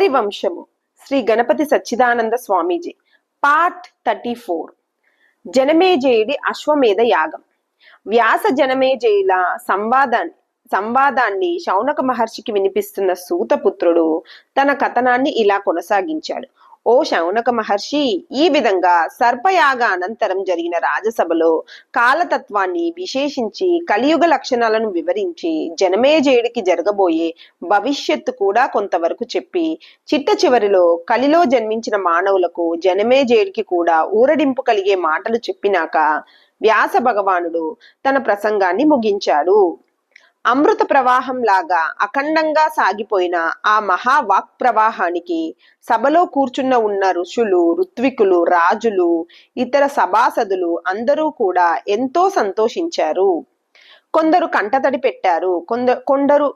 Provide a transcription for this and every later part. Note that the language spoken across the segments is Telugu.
హరివంశము శ్రీ గణపతి సచ్చిదానంద స్వామీజీ పార్ట్ 34 జనమేజయుడి అశ్వమేధ యాగం. వ్యాస జనమేజయుల సంవాదాన్ని శౌనక మహర్షికి వినిపిస్తున్న సూతపుత్రుడు తన కథనాన్ని ఇలా కొనసాగించాడు. ఓ శౌనక మహర్షి, ఈ విధంగా సర్పయాగ అనంతరం జరిగిన రాజసభలో కాలతత్వాన్ని విశేషించి కలియుగ లక్షణాలను వివరించి జనమేజయుడికి జరగబోయే భవిష్యత్తు కూడా కొంతవరకు చెప్పి చిట్ట చివరిలో కలిలో జన్మించిన మానవులకు జనమేజయుడికి కూడా ఊరడింపు కలిగే మాటలు చెప్పినాక వ్యాస భగవానుడు తన ప్రసంగాన్ని ముగించాడు. అమృత ప్రవాహం లాగా అఖండంగా సాగిపోయిన ఆ మహావాక్ ప్రవాహానికి సభలో ఉన్న ఋషులు, ఋత్వికులు, రాజులు, ఇతర సభాసదులు అందరూ కూడా ఎంతో సంతోషించారు. కొందరు కంటతడి పెట్టారు, కొందరు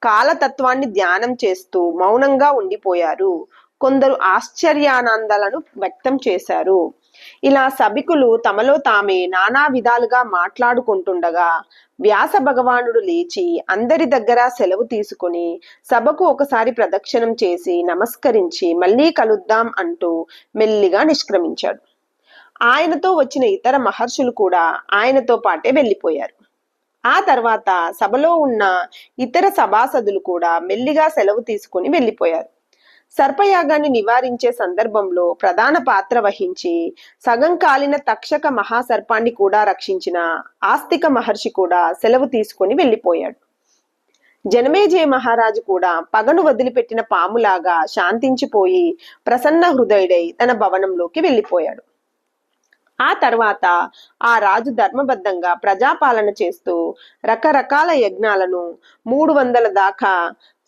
కాలతత్వాన్ని ధ్యానం చేస్తూ మౌనంగా ఉండిపోయారు, కొందరు ఆశ్చర్యానందాలను వ్యక్తం చేశారు. ఇలా సభికులు తమలో తామే నానా విధాలుగా మాట్లాడుకుంటుండగా వ్యాస భగవానుడు లేచి అందరి దగ్గర సెలవు తీసుకుని సభకు ఒకసారి ప్రదక్షిణం చేసి నమస్కరించి మళ్ళీ కలుద్దాం అంటూ మెల్లిగా నిష్క్రమించాడు. ఆయనతో వచ్చిన ఇతర మహర్షులు కూడా ఆయనతో పాటే వెళ్ళిపోయారు. ఆ తర్వాత సభలో ఉన్న ఇతర సభాసదులు కూడా మెల్లిగా సెలవు తీసుకుని వెళ్ళిపోయారు. సర్పయాగాన్ని నివారించే సందర్భంలో ప్రధాన పాత్ర వహించి సగం కాలిన తక్షక మహాసర్పాన్ని కూడా రక్షించిన ఆస్తిక మహర్షి కూడా సెలవు తీసుకుని వెళ్ళిపోయాడు. జనమేజయ మహారాజు కూడా పగను వదిలిపెట్టిన పాములాగా శాంతించిపోయి ప్రసన్న హృదయుడై తన భవనంలోకి వెళ్ళిపోయాడు. ఆ తర్వాత ఆ రాజు ధర్మబద్ధంగా ప్రజాపాలన చేస్తూ రకరకాల యజ్ఞాలను 300 దాకా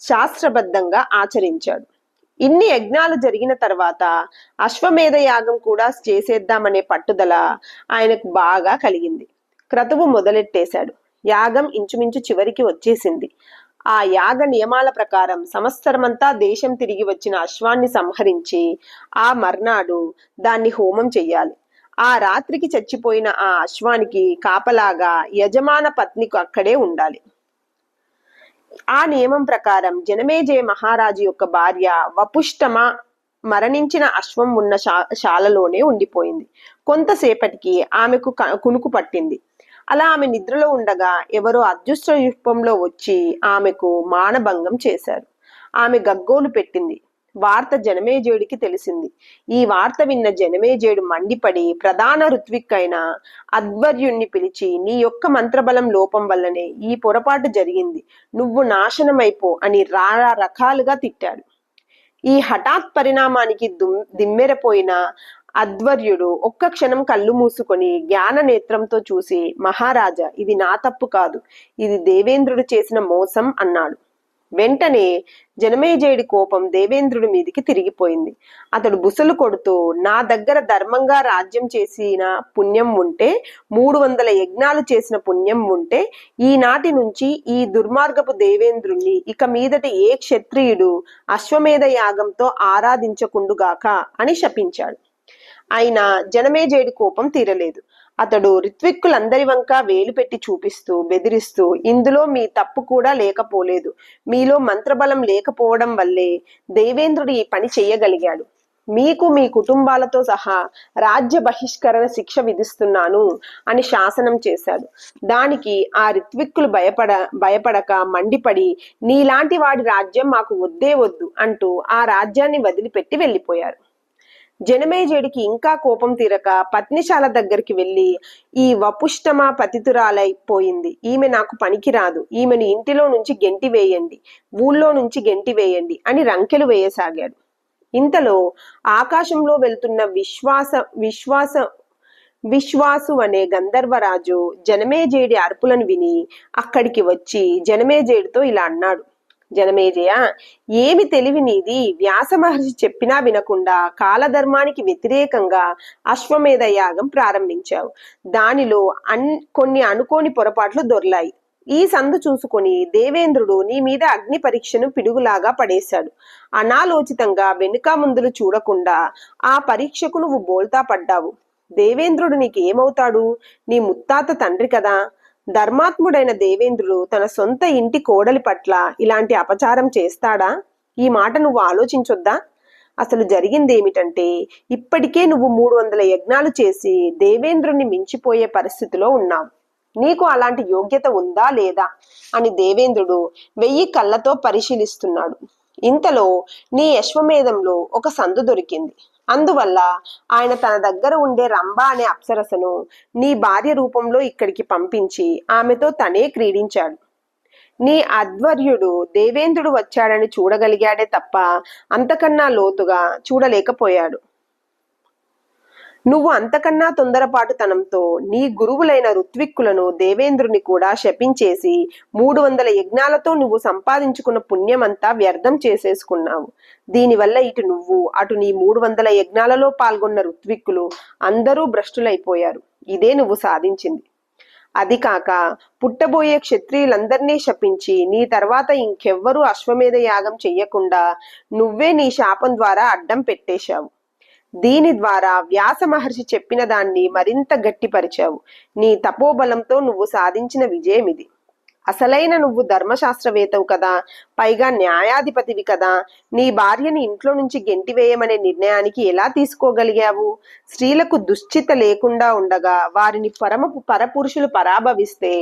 శాస్త్రబద్ధంగా ఆచరించాడు. ఇన్ని యజ్ఞాలు జరిగిన తర్వాత అశ్వమేధ యాగం కూడా చేసేద్దామనే పట్టుదల ఆయనకు బాగా కలిగింది. క్రతువు మొదలెట్టేశాడు. యాగం ఇంచుమించు చివరికి వచ్చేసింది. ఆ యాగ నియమాల ప్రకారం సంవత్సరమంతా దేశం తిరిగి వచ్చిన అశ్వాన్ని సంహరించి ఆ మర్నాడు దాన్ని హోమం చెయ్యాలి. ఆ రాత్రికి చచ్చిపోయిన ఆ అశ్వానికి కాపలాగా యజమాన పత్నికి అక్కడే ఉండాలి. ఆ నియమం ప్రకారం జనమేజయ మహారాజు యొక్క భార్య వపుష్టమ మరణించిన అశ్వం ఉన్న శాలలోనే ఉండిపోయింది. కొంతసేపటికి ఆమెకు కునుకు పట్టింది. అలా ఆమె నిద్రలో ఉండగా ఎవరో అదృష్ట రూపంలో వచ్చి ఆమెకు మానభంగం చేశారు. ఆమె గగ్గోలు పెట్టింది. వార్త జనమేజయుడికి తెలిసింది. ఈ వార్త విన్న జనమేజయుడు మండిపడి ప్రధాన ఋత్విక్కైన అధ్వర్యుణ్ణి పిలిచి, నీ యొక్క మంత్రబలం లోపం వల్లనే ఈ పొరపాటు జరిగింది, నువ్వు నాశనమైపో అని రకాలుగా తిట్టాడు. ఈ హఠాత్ పరిణామానికి దిమ్మెరపోయిన అధ్వర్యుడు ఒక్క క్షణం కళ్ళు మూసుకొని జ్ఞాన నేత్రంతో చూసి, మహారాజా, ఇది నా తప్పు కాదు, ఇది దేవేంద్రుడు చేసిన మోసం అన్నాడు. వెంటనే జనమేజయుడి కోపం దేవేంద్రుడి మీదికి తిరిగిపోయింది. అతడు బుసలు కొడుతూ, నా దగ్గర ధర్మంగా రాజ్యం చేసిన పుణ్యం ఉంటే, 300 యజ్ఞాలు చేసిన పుణ్యం ఉంటే, ఈనాటి నుంచి ఈ దుర్మార్గపు దేవేంద్రుణ్ణి ఇక మీదట ఏ క్షత్రియుడు అశ్వమేధ యాగంతో ఆరాధించకుండుగాక అని శపించాడు. అయినా జనమేజయుడి కోపం తీరలేదు. అతడు ఋత్విక్కులందరి వంక వేలు పెట్టి చూపిస్తూ బెదిరిస్తూ, ఇందులో మీ తప్పు కూడా లేకపోలేదు, మీలో మంత్రబలం లేకపోవడం వల్లే దేవేంద్రుడు ఈ పని చెయ్యగలిగాడు. మీకు మీ కుటుంబాలతో సహా రాజ్య బహిష్కరణ శిక్ష విధిస్తున్నాను అని శాసనం చేశాడు. దానికి ఆ ఋత్విక్కులు భయపడక మండిపడి, నీలాంటి వాడి రాజ్యం మాకు వద్దే వద్దు అంటూ ఆ రాజ్యాన్ని వదిలిపెట్టి వెళ్ళిపోయారు. జనమేజయుడికి ఇంకా కోపం తీరక పత్నిశాల దగ్గరికి వెళ్ళి, ఈ వపుష్టమ పతితురాలైపోయింది, ఈమె నాకు పనికిరాదు, ఈమెను ఇంటిలో నుంచి గెంటి వేయండి, ఊళ్ళో నుంచి గెంటి వేయండి అని రంకెలు వేయసాగాడు. ఇంతలో ఆకాశంలో వెళ్తున్న విశ్వాసు అనే గంధర్వరాజు జనమేజయుడి అరుపులను విని అక్కడికి వచ్చి జనమేజయుడితో ఇలా అన్నాడు. జనమేజయ, ఏమి తెలివి నీది, వ్యాస మహర్షి చెప్పినా వినకుండా కాలధర్మానికి వ్యతిరేకంగా అశ్వమేధ యాగం ప్రారంభించావు. దానిలో కొన్ని అనుకోని పొరపాట్లు దొర్లాయి. ఈ సందు చూసుకొని దేవేంద్రుడు నీ మీద అగ్ని పరీక్షను పిడుగులాగా పడేశాడు. అనాలోచితంగా వెనుక ముందులు చూడకుండా ఆ పరీక్షకు నువ్వు బోల్తా పడ్డావు. దేవేంద్రుడు నీకేమవుతాడు? నీ ముత్తాత తండ్రి కదా. ధర్మాత్ముడైన దేవేంద్రుడు తన సొంత ఇంటి కోడలి పట్ల ఇలాంటి అపచారం చేస్తాడా? ఈ మాట నువ్వు ఆలోచించొద్దా? అసలు జరిగిందేమిటంటే, ఇప్పటికే నువ్వు 300 యజ్ఞాలు చేసి దేవేంద్రుణ్ణి మించిపోయే పరిస్థితిలో ఉన్నావు. నీకు అలాంటి యోగ్యత ఉందా లేదా అని దేవేంద్రుడు 1000 కళ్ళతో పరిశీలిస్తున్నాడు. ఇంతలో నీ అశ్వమేధంలో ఒక సందు దొరికింది. అందువల్ల ఆయన తన దగ్గర ఉండే రంభ అనే అప్సరసను నీ భార్య రూపంలో ఇక్కడికి పంపించి ఆమెతో తనే క్రీడించాడు. నీ ఆధ్వర్యుడు దేవేంద్రుడు వచ్చాడని చూడగలిగాడే తప్ప అంతకన్నా లోతుగా చూడలేకపోయాడు. నువ్వు అంతకన్నా తొందరపాటుతనంతో నీ గురువులైన ఋత్విక్కులను దేవేంద్రుని కూడా శపించేసి 300 యజ్ఞాలతో నువ్వు సంపాదించుకున్న పుణ్యమంతా వ్యర్థం చేసేసుకున్నావు. దీనివల్ల ఇటు నువ్వు అటు నీ 300 యజ్ఞాలలో పాల్గొన్న ఋత్విక్కులు అందరూ భ్రష్టులైపోయారు. ఇదే నువ్వు సాధించింది. అది కాక పుట్టబోయే క్షత్రియులందరినీ శపించి నీ తర్వాత ఇంకెవ్వరూ అశ్వమేధ యాగం చెయ్యకుండా నువ్వే నీ శాపం ద్వారా అడ్డం పెట్టేశావు. దీని ద్వారా వ్యాస మహర్షి చెప్పిన దాన్ని మరింత గట్టిపరిచావు. నీ తపోబలంతో నువ్వు సాధించిన విజయం ఇది. అసలైన నువ్వు ధర్మశాస్త్రవేత్తవు కదా, పైగా న్యాయాధిపతివి కదా. నీ భార్యని ఇంట్లో నుంచి గెంటివేయమనే నిర్ణయానికి ఎలా తీసుకోగలిగావు? స్త్రీలకు దుశ్చిత లేకుండా ఉండగా వారిని పరపురుషులు పరాభవిస్తే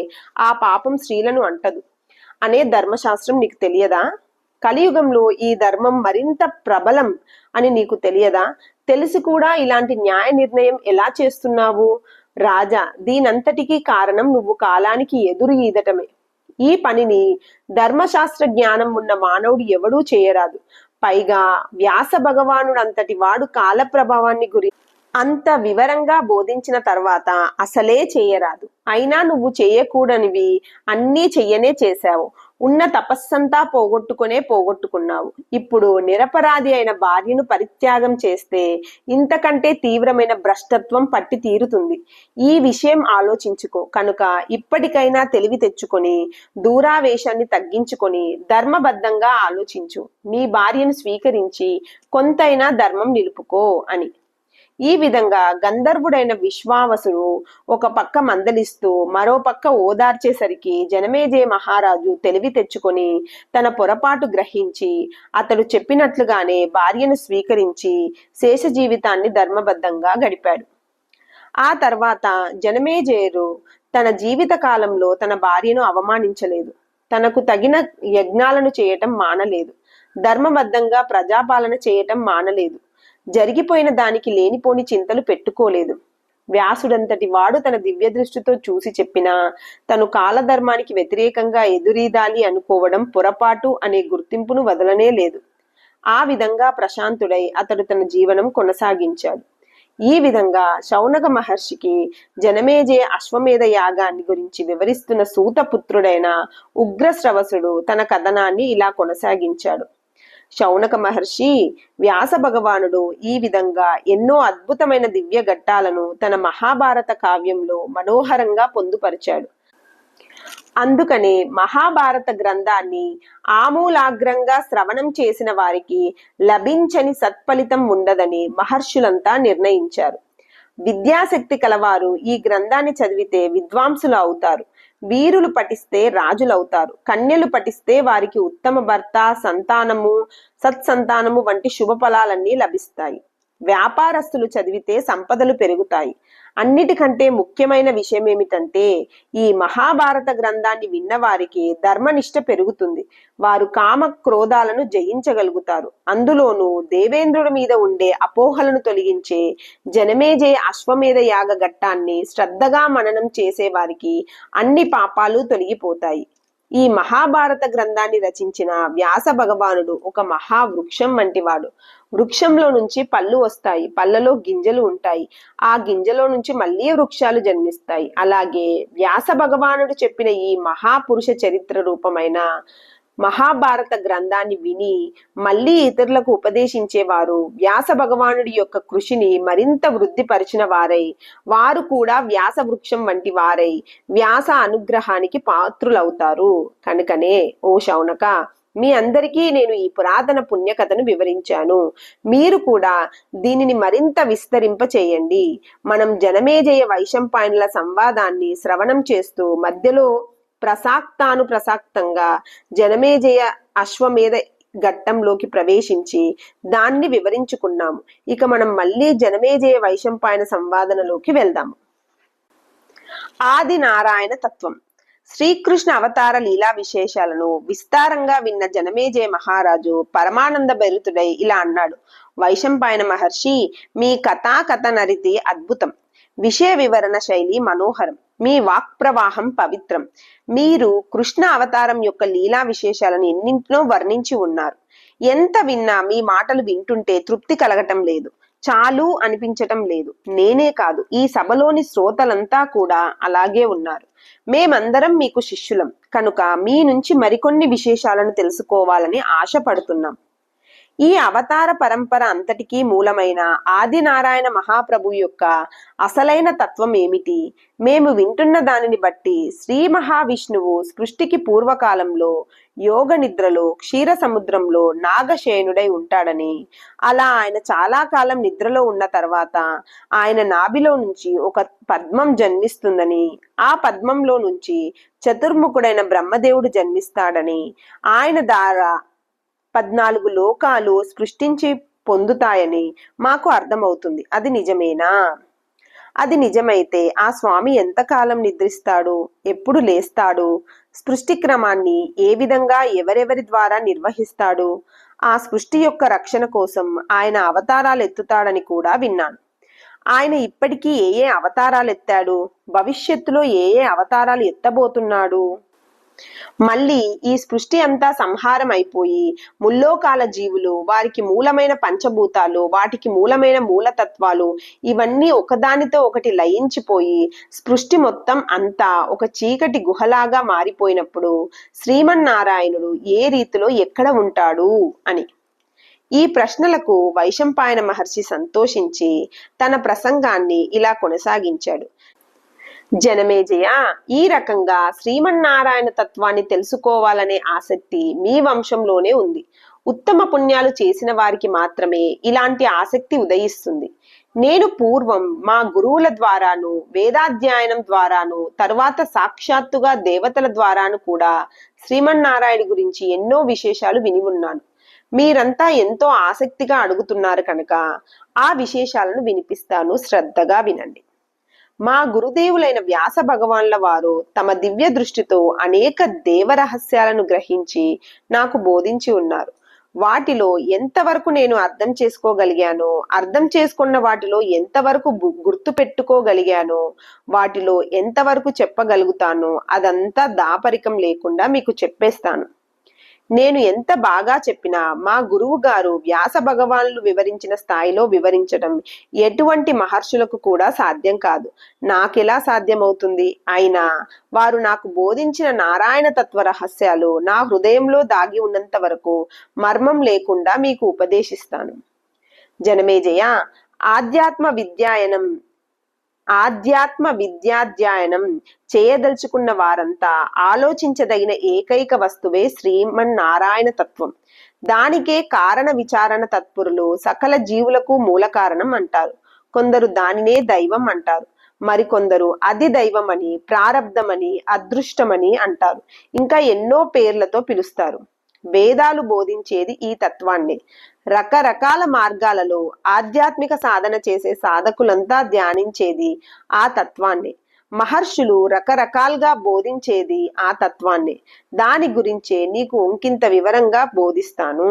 ఆ పాపం స్త్రీలను అంటదు అనే ధర్మశాస్త్రం నీకు తెలియదా? కలియుగంలో ఈ ధర్మం మరింత ప్రబలం అని నీకు తెలియదా? తెలిసి కూడా ఇలాంటి న్యాయ నిర్ణయం ఎలా చేస్తున్నావు? రాజా, దీనంతటికీ కారణం నువ్వు కాలానికి ఎదురు ఈదటమే. ఈ పనిని ధర్మశాస్త్ర జ్ఞానం ఉన్న మానవుడు ఎవడూ చేయరాదు. పైగా వ్యాస భగవానుడంతటి వాడు కాల ప్రభావాన్ని గురించి అంత వివరంగా బోధించిన తర్వాత అసలే చేయరాదు. అయినా నువ్వు చేయకూడనివి అన్నీ చెయ్యనే చేశావు. ఉన్న తపస్సంతా పోగొట్టుకున్నావు. ఇప్పుడు నిరపరాధి అయిన భార్యను పరిత్యాగం చేస్తే ఇంతకంటే తీవ్రమైన భ్రష్టత్వం పట్టి తీరుతుంది. ఈ విషయం ఆలోచించుకో. కనుక ఇప్పటికైనా తెలివి తెచ్చుకొని దూరావేశాన్ని తగ్గించుకొని ధర్మబద్ధంగా ఆలోచించు. నీ భార్యను స్వీకరించి కొంతైనా ధర్మం నిలుపుకో అని. ఈ విధంగా గంధర్వుడైన విశ్వావసుడు ఒక పక్క మందలిస్తూ మరో పక్క ఓదార్చేసరికి జనమేజయ మహారాజు తెలివి తెచ్చుకొని తన పొరపాటు గ్రహించి అతడు చెప్పినట్లుగానే భార్యను స్వీకరించి శేష జీవితాన్ని ధర్మబద్ధంగా గడిపాడు. ఆ తర్వాత జనమేజయుడు తన జీవిత కాలంలో తన భార్యను అవమానించలేదు. తనకు తగిన యజ్ఞాలను చేయటం మానలేదు. ధర్మబద్ధంగా ప్రజాపాలన చేయటం మానలేదు. జరిగిపోయిన దానికి లేనిపోని చింతలు పెట్టుకోలేదు. వ్యాసుడంతటి వాడు తన దివ్య దృష్టితో చూసి చెప్పినా తను కాలధర్మానికి వ్యతిరేకంగా ఎదురీదాలి అనుకోవడం పొరపాటు అనే గుర్తింపును వదలనే లేదు. ఆ విధంగా ప్రశాంతుడై అతడు తన జీవనం కొనసాగించాడు. ఈ విధంగా శౌనక మహర్షికి జనమేజయ అశ్వమేధ యాగాన్ని గురించి వివరిస్తున్న సూతపుత్రుడైన ఉగ్రశ్రవసుడు తన కథనాన్ని ఇలా కొనసాగించాడు. శౌనక మహర్షి, వ్యాస భగవానుడు ఈ విధంగా ఎన్నో అద్భుతమైన దివ్య ఘట్టాలను తన మహాభారత కావ్యంలో మనోహరంగా పొందుపరిచాడు. అందుకనే మహాభారత గ్రంథాన్ని ఆమూలాగ్రంగా శ్రవణం చేసిన వారికి లభించని సత్ఫలితం ఉండదని మహర్షులంతా నిర్ణయించారు. విద్యాశక్తి కలవారు ఈ గ్రంథాన్ని చదివితే విద్వాంసులు అవుతారు. వీరులు పఠిస్తే రాజులవుతారు. కన్యలు పఠిస్తే వారికి ఉత్తమ భర్త, సంతానము, సత్సంతానము వంటి శుభ ఫలాలన్నీ లభిస్తాయి. వ్యాపారస్తులు చదివితే సంపదలు పెరుగుతాయి. అన్నిటికంటే ముఖ్యమైన విషయం ఏమిటంటే ఈ మహాభారత గ్రంథాన్ని విన్నవారికి ధర్మనిష్ట పెరుగుతుంది. వారు కామ క్రోధాలను జయించగలుగుతారు. అందులోనూ దేవేంద్రుడి మీద ఉండే అపోహలను తొలగించే జనమేజయ అశ్వమేధ యాగ ఘట్టాన్ని శ్రద్ధగా మననం చేసే వారికి అన్ని పాపాలు తొలగిపోతాయి. ఈ మహాభారత గ్రంథాన్ని రచించిన వ్యాస భగవానుడు ఒక మహావృక్షం వంటివాడు. వృక్షంలో నుంచి పళ్ళు వస్తాయి, పళ్ళలో గింజలు ఉంటాయి, ఆ గింజలో నుంచి మళ్ళీ వృక్షాలు జన్మిస్తాయి. అలాగే వ్యాస భగవానుడు చెప్పిన ఈ మహాపురుష చరిత్ర రూపమైన మహాభారత గ్రంథాన్ని విని మళ్ళీ ఇతరులకు ఉపదేశించేవారు వ్యాస భగవానుడి యొక్క కృషిని మరింత వృద్ధిపరిచిన వారై వారు కూడా వ్యాస వృక్షం వంటి వారై వ్యాస అనుగ్రహానికి పాత్రులవుతారు. కనుకనే ఓ శౌనక, మీ అందరికీ నేను ఈ పురాతన పుణ్యకథను వివరించాను. మీరు కూడా దీనిని మరింత విస్తరింప చేయండి. మనం జనమేజయ వైశంపాయనుల సంవాదాన్ని శ్రవణం చేస్తూ మధ్యలో ప్రసాక్తంగా జనమేజయ అశ్వమేధ ఘట్టంలోకి ప్రవేశించి దాన్ని వివరించుకున్నాము. ఇక మనం మళ్ళీ జనమేజయ వైశంపాయన సంవాదనలోకి వెళ్దాము. ఆది నారాయణ తత్వం. శ్రీకృష్ణ అవతార లీలా విశేషాలను విస్తారంగా విన్న జనమేజయ మహారాజు పరమానంద భరితుడై ఇలా అన్నాడు: వైశంపాయన మహర్షి, మీ కథాకథనరితి అద్భుతం, విషయ వివరణ శైలి మనోహరం, మీ వాక్ ప్రవాహం పవిత్రం. మీరు కృష్ణ అవతారం యొక్క లీలా విశేషాలను ఎన్నింటినో వర్ణించి ఉన్నారు. ఎంత విన్నా మీ మాటలు వింటుంటే తృప్తి కలగటం లేదు, చాలు అనిపించటం లేదు. నేనే కాదు, ఈ సభలోని శ్రోతలంతా కూడా అలాగే ఉన్నారు. మేమందరం మీకు శిష్యులం కనుక మీ నుంచి మరికొన్ని విశేషాలను తెలుసుకోవాలని ఆశపడుతున్నాం. ఈ అవతార పరంపర అంతటికీ మూలమైన ఆదినారాయణ మహాప్రభు యొక్క అసలైన తత్వం ఏమిటి? మేము వింటున్న దానిని బట్టి శ్రీ మహావిష్ణువు సృష్టికి పూర్వకాలంలో యోగ నిద్రలో క్షీర సముద్రంలో నాగశయనుడై ఉంటాడని, అలా ఆయన చాలా కాలం నిద్రలో ఉన్న తర్వాత ఆయన నాభిలో నుంచి ఒక పద్మం జన్మిస్తుందని, ఆ పద్మంలో నుంచి చతుర్ముఖుడైన బ్రహ్మదేవుడు జన్మిస్తాడని, ఆయన ద్వారా 14 లోకాలు సృష్టించి పొందుతాయని మాకు అర్థమవుతుంది. అది నిజమేనా? అది నిజమైతే ఆ స్వామి ఎంతకాలం నిద్రిస్తాడు, ఎప్పుడు లేస్తాడు, సృష్టి క్రమాన్ని ఏ విధంగా ఎవరెవరి ద్వారా నిర్వహిస్తాడు, ఆ సృష్టి యొక్క రక్షణ కోసం ఆయన అవతారాలు ఎత్తుతాడని కూడా విన్నాను. ఆయన ఇప్పటికీ ఏ ఏ అవతారాలు ఎత్తాడు, భవిష్యత్తులో ఏ ఏ అవతారాలు ఎత్తబోతున్నాడు? మళ్ళీ ఈ సృష్టి అంతా సంహారం అయిపోయి ముల్లోకాల జీవులు, వారికి మూలమైన పంచభూతాలు, వాటికి మూలమైన మూలతత్వాలు ఇవన్నీ ఒకదానితో ఒకటి లయించిపోయి సృష్టి మొత్తం అంతా ఒక చీకటి గుహలాగా మారిపోయినప్పుడు శ్రీమన్నారాయణుడు ఏ రీతిలో ఎక్కడ ఉంటాడు అని. ఈ ప్రశ్నలకు వైశంపాయన మహర్షి సంతోషించి తన ప్రసంగాన్ని ఇలా కొనసాగించాడు: జనమేజయ, ఈ రకంగా శ్రీమన్నారాయణ తత్వాన్ని తెలుసుకోవాలనే ఆసక్తి మీ వంశంలోనే ఉంది. ఉత్తమ పుణ్యాలు చేసిన వారికి మాత్రమే ఇలాంటి ఆసక్తి ఉదయిస్తుంది. నేను పూర్వం మా గురువుల ద్వారాను, వేదాధ్యయనం ద్వారాను, తరువాత సాక్షాత్తుగా దేవతల ద్వారాను కూడా శ్రీమన్నారాయణ గురించి ఎన్నో విశేషాలు విని ఉన్నాను. మీరంతా ఎంతో ఆసక్తిగా అడుగుతున్నారు కనుక ఆ విశేషాలను వినిపిస్తాను, శ్రద్ధగా వినండి. మా గురుదేవులైన వ్యాస భగవాన్ల వారు తమ దివ్య దృష్టితో అనేక దేవరహస్యాలను గ్రహించి నాకు బోధించి ఉన్నారు. వాటిలో ఎంతవరకు నేను అర్థం చేసుకోగలిగానో, అర్థం చేసుకున్న వాటిలో ఎంతవరకు గుర్తు పెట్టుకోగలిగానో, వాటిలో ఎంతవరకు చెప్పగలుగుతానో అదంతా దాపరికం లేకుండా మీకు చెప్పేస్తాను. నేను ఎంత బాగా చెప్పినా మా గురువు గారు వ్యాస భగవానులు వివరించిన స్థాయిలో వివరించడం ఎటువంటి మహర్షులకు కూడా సాధ్యం కాదు. నాకెలా సాధ్యమవుతుంది? అయినా వారు నాకు బోధించిన నారాయణ తత్వ రహస్యాలు నా హృదయంలో దాగి ఉన్నంత వరకు మర్మం లేకుండా మీకు ఉపదేశిస్తాను. జనమేజయ, ఆధ్యాత్మ విద్యాధ్యయనం చేయదలుచుకున్న వారంతా ఆలోచించదగిన ఏకైక వస్తువే శ్రీమన్నారాయణ తత్వం. దానికే కారణ విచారణ తత్పరులు సకల జీవులకు మూల కారణం అంటారు. కొందరు దానినే దైవం అంటారు, మరికొందరు అది దైవమని, ప్రారబ్ధమని, అదృష్టమని అంటారు. ఇంకా ఎన్నో పేర్లతో పిలుస్తారు. వేదాలు బోధించేది ఈ తత్వాన్ని. రకరకాల మార్గాలలో ఆధ్యాత్మిక సాధన చేసే సాధకులంతా ధ్యానించేది ఆ తత్వాన్ని. మహర్షులు రకరకాలుగా బోధించేది ఆ తత్వాన్ని. దాని గురించే నీకు ఒంకింత వివరంగా బోధిస్తాను.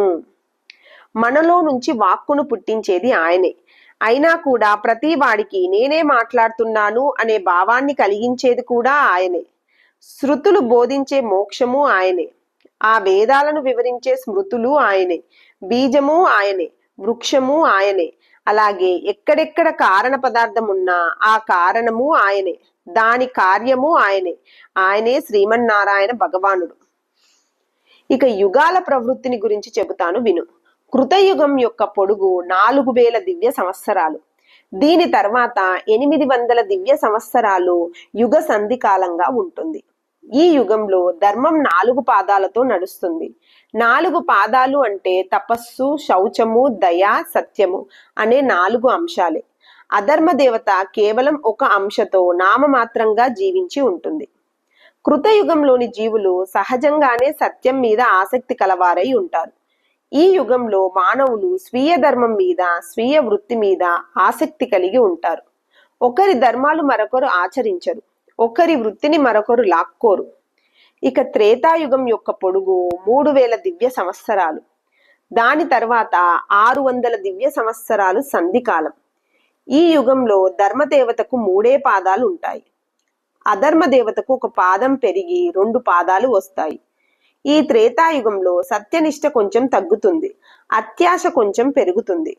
మనలో నుంచి వాక్కును పుట్టించేది ఆయనే. అయినా కూడా ప్రతి వాడికి నేనే మాట్లాడుతున్నాను అనే భావాన్ని కలిగించేది కూడా ఆయనే. శృతులు బోధించే మోక్షము ఆయనే. ఆ వేదాలను వివరించే స్మృతులు ఆయనే. బీజము ఆయనే, వృక్షము ఆయనే. అలాగే ఎక్కడెక్కడ కారణ పదార్థం ఉన్నా ఆ కారణము ఆయనే, దాని కార్యము ఆయనే. ఆయనే శ్రీమన్నారాయణ భగవానుడు. ఇక యుగాల ప్రవృత్తిని గురించి చెబుతాను విను. కృతయుగం యొక్క పొడుగు 4000 దివ్య సంవత్సరాలు. దీని తర్వాత 800 దివ్య సంవత్సరాలు యుగ సంధి కాలంగా ఉంటుంది. ఈ యుగంలో ధర్మం 4 పాదాలతో నడుస్తుంది. 4 పాదాలు అంటే తపస్సు, శౌచము, దయ, సత్యము అనే 4 అంశాలే. అధర్మ దేవత కేవలం ఒక అంశతో నామమాత్రంగా జీవించి ఉంటుంది. కృతయుగంలోని జీవులు సహజంగానే సత్యం మీద ఆసక్తి కలవారై ఉంటారు. ఈ యుగంలో మానవులు స్వీయ ధర్మం మీద, స్వీయ వృత్తి మీద ఆసక్తి కలిగి ఉంటారు. ఒకరి ధర్మాలు మరొకరు ఆచరించరు, ఒకరి వృత్తిని మరొకరు లాక్కోరు. ఇక త్రేతాయుగం యొక్క పొడుగు 3000 దివ్య సంవత్సరాలు. దాని తర్వాత 600 దివ్య సంవత్సరాలు సంధికాలం. ఈ యుగంలో ధర్మదేవతకు 3 పాదాలు ఉంటాయి. అధర్మ దేవతకు 1 పాదం పెరిగి 2 పాదాలు వస్తాయి. ఈ త్రేతాయుగంలో సత్యనిష్ట కొంచెం తగ్గుతుంది, అత్యాశ కొంచెం పెరుగుతుంది.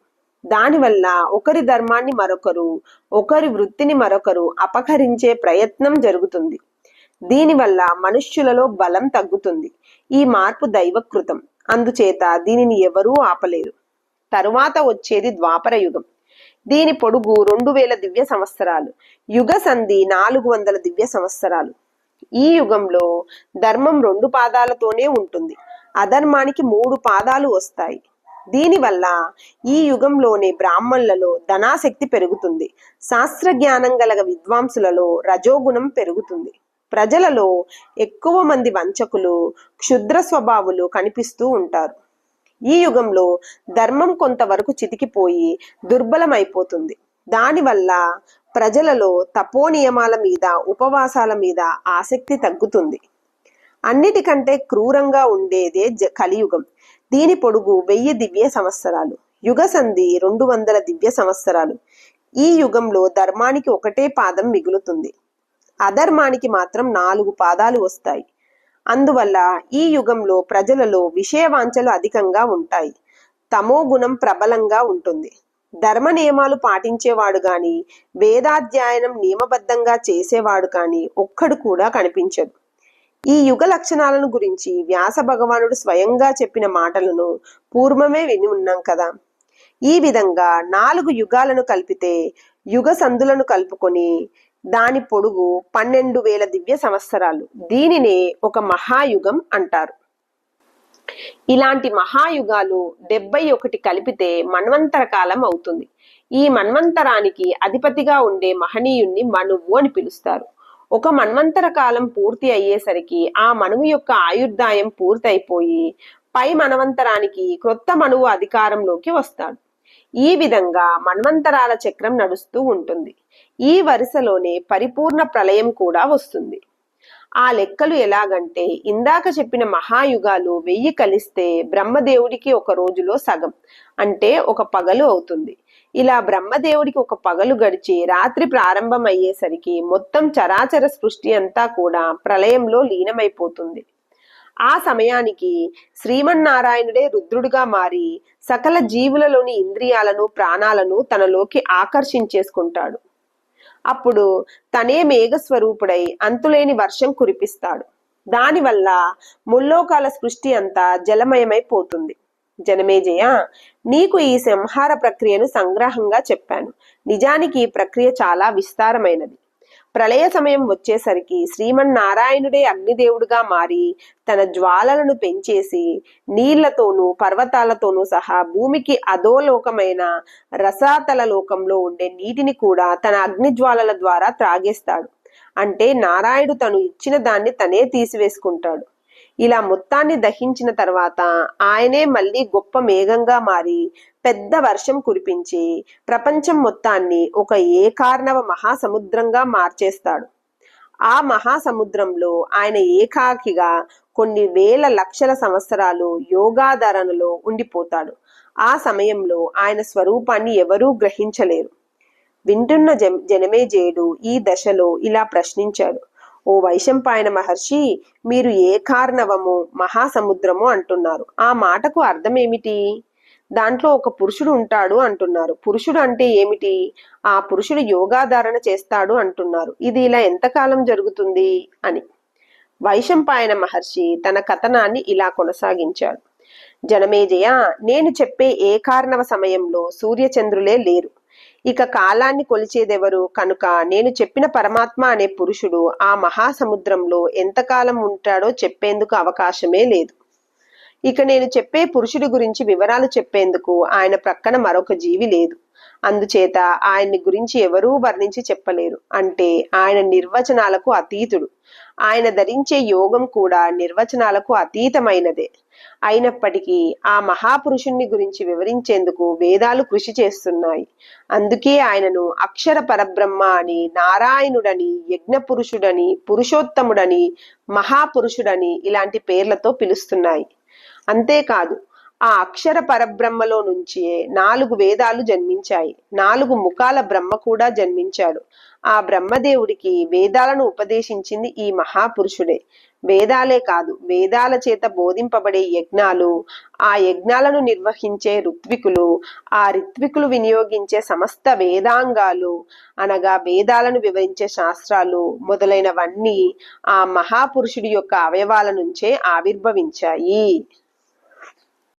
దానివల్ల ఒకరి ధర్మాన్ని మరొకరు, ఒకరి వృత్తిని మరొకరు అపహరించే ప్రయత్నం జరుగుతుంది. దీనివల్ల మనుష్యులలో బలం తగ్గుతుంది. ఈ మార్పు దైవకృతం, అందుచేత దీనిని ఎవరూ ఆపలేరు. తరువాత వచ్చేది ద్వాపర యుగం. దీని పొడుగు 2000 దివ్య సంవత్సరాలు. యుగ సంధి 400 దివ్య సంవత్సరాలు. ఈ యుగంలో ధర్మం 2 పాదాలతోనే ఉంటుంది, అధర్మానికి 3 పాదాలు వస్తాయి. దీనివల్ల ఈ యుగంలోనే బ్రాహ్మణులలో ధనాశక్తి పెరుగుతుంది. శాస్త్ర జ్ఞానం గల విద్వాంసులలో రజోగుణం పెరుగుతుంది. ప్రజలలో ఎక్కువ మంది వంచకులు, క్షుద్ర స్వభావులు కనిపిస్తూ ఉంటారు. ఈ యుగంలో ధర్మం కొంతవరకు చితికిపోయి దుర్బలమైపోతుంది. దానివల్ల ప్రజలలో తపోనియమాల మీద, ఉపవాసాల మీద ఆసక్తి తగ్గుతుంది. అన్నిటికంటే క్రూరంగా ఉండేదే కలియుగం. దీని పొడుగు 1000 దివ్య సంవత్సరాలు. యుగ సంధి 200 దివ్య సంవత్సరాలు. ఈ యుగంలో ధర్మానికి 1 పాదం మిగులుతుంది, అధర్మానికి మాత్రం 4 పాదాలు వస్తాయి. అందువల్ల ఈ యుగంలో ప్రజలలో విషయవాంఛలు అధికంగా ఉంటాయి. తమో గుణం ప్రబలంగా ఉంటుంది. ధర్మ నియమాలు పాటించేవాడు గాని, వేదాధ్యయనం నియమబద్ధంగా చేసేవాడు కాని ఒక్కడు కూడా కనిపించడు. ఈ యుగ లక్షణాలను గురించి వ్యాస భగవానుడు స్వయంగా చెప్పిన మాటలను పూర్వమే విని ఉన్నాం కదా. ఈ విధంగా 4 యుగాలను కలిపితే యుగ సంధులను కలుపుకొని దాని పొడుగు 12,000 దివ్య సంవత్సరాలు. దీనినే ఒక మహాయుగం అంటారు. ఇలాంటి మహాయుగాలు 71 కలిపితే మన్వంతర కాలం అవుతుంది. ఈ మన్వంతరానికి అధిపతిగా ఉండే మహనీయుణ్ణి మనువు అని పిలుస్తారు. ఒక మన్వంతర కాలం పూర్తి అయ్యేసరికి ఆ మనువు యొక్క ఆయుర్దాయం పూర్తయిపోయి పై మన్వంతరానికి క్రొత్త మనువు అధికారంలోకి వస్తాడు. ఈ విధంగా మన్వంతరాల చక్రం నడుస్తూ ఉంటుంది. ఈ వరుసలోనే పరిపూర్ణ ప్రళయం కూడా వస్తుంది. ఆ లెక్కలు ఎలాగంటే, ఇందాక చెప్పిన మహాయుగాలు 1000 కలిస్తే బ్రహ్మదేవుడికి 1 రోజులో సగం, అంటే 1 పగలు అవుతుంది. ఇలా బ్రహ్మదేవుడికి 1 పగలు గడిచి రాత్రి ప్రారంభం అయ్యేసరికి మొత్తం చరాచర సృష్టి అంతా కూడా ప్రళయంలో లీనమైపోతుంది. ఆ సమయానికి శ్రీమన్నారాయణుడే రుద్రుడిగా మారి సకల జీవులలోని ఇంద్రియాలను, ప్రాణాలను తనలోకి ఆకర్షించేసుకుంటాడు. అప్పుడు తనే మేఘస్వరూపుడై అంతులేని వర్షం కురిపిస్తాడు. దానివల్ల ముల్లోకాల సృష్టి అంతా జలమయమైపోతుంది. జనమేజయ, నీకు ఈ సంహార ప్రక్రియను సంగ్రహంగా చెప్పాను. నిజానికి ఈ ప్రక్రియ చాలా విస్తారమైనది. ప్రళయ సమయం వచ్చేసరికి శ్రీమన్నారాయణుడే అగ్నిదేవుడుగా మారి తన జ్వాలలను పెంచేసి నీళ్లతోనూ పర్వతాలతోనూ సహా భూమికి అధోలోకమైన రసాతల లోకంలో ఉండే నీటిని కూడా తన అగ్నిజ్వాలల ద్వారా త్రాగేస్తాడు. అంటే నారాయణుడు తను ఇచ్చిన దాన్ని తనే తీసివేసుకుంటాడు. ఇలా మొత్తాన్ని దహించిన తర్వాత ఆయనే మళ్ళీ గొప్ప మేఘంగా మారి పెద్ద వర్షం కురిపించి ప్రపంచం మొత్తాన్ని ఒక ఏకార్ణవ మహాసముద్రంగా మార్చేస్తాడు. ఆ మహాసముద్రంలో ఆయన ఏకాకిగా కొన్ని వేల లక్షల సంవత్సరాలు యోగాధారణలో ఉండిపోతాడు. ఆ సమయంలో ఆయన స్వరూపాన్ని ఎవరూ గ్రహించలేరు. వింటున్న జనమేజయుడు ఈ దశలో ఇలా ప్రశ్నించాడు. ఓ వైశంపాయన మహర్షి, మీరు ఏకార్ణవము మహాసముద్రము అంటున్నారు. ఆ మాటకు అర్థం ఏమిటి? దాంట్లో ఒక పురుషుడు ఉంటాడు అంటున్నారు. పురుషుడు అంటే ఏమిటి? ఆ పురుషుడు యోగాధారణ చేస్తాడు అంటున్నారు. ఇది ఇలా ఎంతకాలం జరుగుతుంది అని. వైశంపాయన మహర్షి తన కథనాన్ని ఇలా కొనసాగించాడు. జనమేజయ, నేను చెప్పే ఏకార్ణవ సమయంలో సూర్యచంద్రులే లేరు. ఇక కాలాన్ని కొలిచేదెవరు? కనుక నేను చెప్పిన పరమాత్మ అనే పురుషుడు ఆ మహాసముద్రంలో ఎంతకాలం ఉంటాడో చెప్పేందుకు అవకాశమే లేదు. ఇక నేను చెప్పే పురుషుడి గురించి వివరాలు చెప్పేందుకు ఆయన ప్రక్కన మరొక జీవి లేదు. అందుచేత ఆయన్ని గురించి ఎవరూ వర్ణించి చెప్పలేరు. అంటే ఆయన నిర్వచనాలకు అతీతుడు. ఆయన ధరించే యోగం కూడా నిర్వచనాలకు అతీతమైనదే. అయినప్పటికీ ఆ మహాపురుషుణ్ణి గురించి వివరించేందుకు వేదాలు కృషి చేస్తున్నాయి. అందుకే ఆయనను అక్షర పరబ్రహ్మ అని, నారాయణుడని, యజ్ఞపురుషుడని, పురుషోత్తముడని, మహాపురుషుడని ఇలాంటి పేర్లతో పిలుస్తున్నాయి. అంతేకాదు ఆ అక్షర పరబ్రహ్మలో నుంచే 4 వేదాలు జన్మించాయి. 4 ముఖాల బ్రహ్మ కూడా జన్మించాడు. ఆ బ్రహ్మదేవుడికి వేదాలను ఉపదేశించింది ఈ మహాపురుషుడే. వేదాలే కాదు, వేదాల చేత బోధింపబడే యజ్ఞాలు, ఆ యజ్ఞాలను నిర్వహించే ఋత్వికులు, ఆ ఋత్వికులు వినియోగించే సమస్త వేదాంగాలు అనగా వేదాలను వివరించే శాస్త్రాలు మొదలైనవన్నీ ఆ మహాపురుషుడి యొక్క అవయవాల నుంచే ఆవిర్భవించాయి.